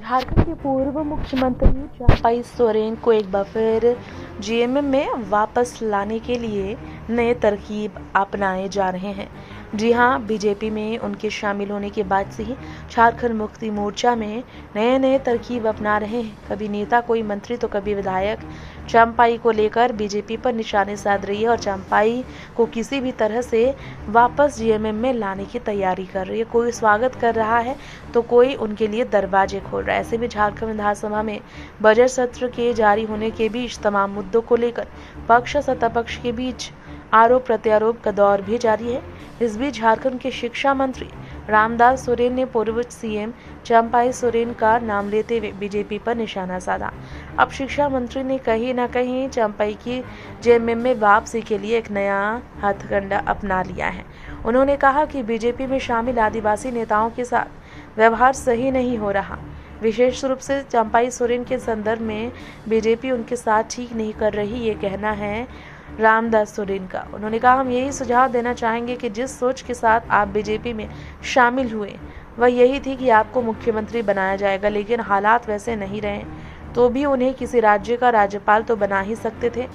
झारखंड के पूर्व मुख्यमंत्री चंपाई सोरेन को एक बार फिर जीएमएम में वापस लाने के लिए नए तरकीब अपनाए जा रहे हैं। जी हां, बीजेपी में उनके शामिल होने के बाद से ही झारखंड मुक्ति मोर्चा में नए तरकीब अपना रहे हैं। कभी नेता, कोई मंत्री तो कभी विधायक चंपाई को लेकर बीजेपी पर निशाने साध रही है और चंपाई को किसी भी तरह से वापस जीएमएम में लाने की तैयारी कर रही है। कोई स्वागत कर रहा है तो कोई उनके लिए दरवाजे खोल रहा है। ऐसे में झारखंड विधानसभा में बजट सत्र के जारी होने के बीच तमाम मुद्दों को लेकर पक्ष सत्ता पक्ष के बीच आरोप प्रत्यारोप का दौर भी जारी है। इस बीच झारखंड के शिक्षा मंत्री रामदास सोरेन ने पूर्व सीएम चंपाई सोरेन का नाम लेते हुए बीजेपी पर निशाना साधा। अब शिक्षा मंत्री ने कहीं न कहीं चंपाई की जेएमएम में वापसी के लिए एक नया हथकंडा अपना लिया है। उन्होंने कहा कि बीजेपी में शामिल आदिवासी नेताओं के साथ व्यवहार सही नहीं हो रहा। विशेष रूप से चंपाई सोरेन के संदर्भ में बीजेपी उनके साथ ठीक नहीं कर रही, ये कहना है रामदास सोरेन का। उन्होंने कहा, हम यही सुझाव देना चाहेंगे कि जिस सोच के साथ आप बीजेपी में शामिल हुए वह यही थी कि आपको मुख्यमंत्री बनाया जाएगा, लेकिन हालात वैसे नहीं रहे तो भी उन्हें किसी राज्य का राज्यपाल तो बना ही सकते थे।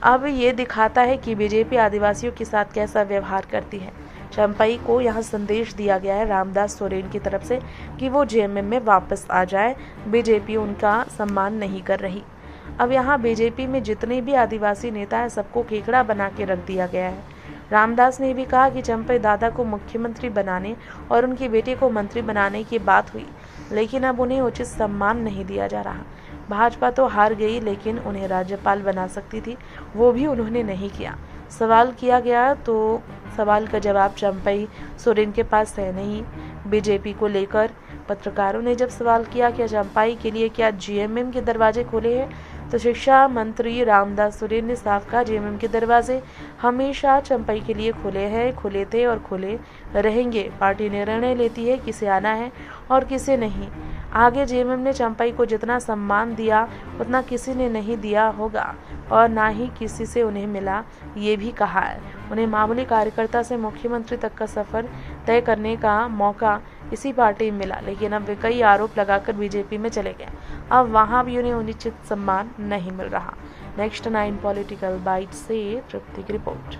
अब ये दिखाता है कि बीजेपी आदिवासियों के साथ कैसा व्यवहार करती है। चंपाई को यहां संदेश दिया गया है रामदास सोरेन की तरफ से कि वो जेएमएम में वापस आ जाए। बीजेपी उनका सम्मान नहीं कर रही। अब यहाँ बीजेपी में जितने भी आदिवासी नेता हैं सबको केकड़ा बना के रख दिया गया है। रामदास ने भी कहा कि चंपाई दादा को मुख्यमंत्री बनाने और उनके बेटे को मंत्री बनाने की बात हुई, लेकिन अब उन्हें उचित सम्मान नहीं दिया जा रहा। भाजपा तो हार गई, लेकिन उन्हें राज्यपाल बना सकती थी, वो भी उन्होंने नहीं किया। सवाल किया गया तो सवाल का जवाब चंपाई सोरेन के पास है नहीं। बीजेपी को लेकर पत्रकारों ने जब सवाल किया कि चंपाई के लिए क्या जीएमएम के दरवाजे खुले हैं, तो शिक्षा मंत्री रामदास सोरेन ने साफ कहा, जीएमएम के दरवाजे हमेशा चंपाई के लिए खुले हैं, खुले थे और खुले रहेंगे। पार्टी निर्णय लेती है किसे आना है और किसे नहीं। आगे जेएमएम ने चंपाई को जितना सम्मान दिया उतना किसी ने नहीं दिया होगा और ना ही किसी से उन्हें मिला, ये भी कहा है। उन्हें मामूली कार्यकर्ता से मुख्यमंत्री तक का सफर तय करने का मौका इसी पार्टी में मिला, लेकिन अब वे कई आरोप लगाकर बीजेपी में चले गए। अब वहां भी उन्हें उचित सम्मान नहीं मिल रहा। नेक्स्ट 9 पॉलिटिकल बाइट से तृप्ति की रिपोर्ट।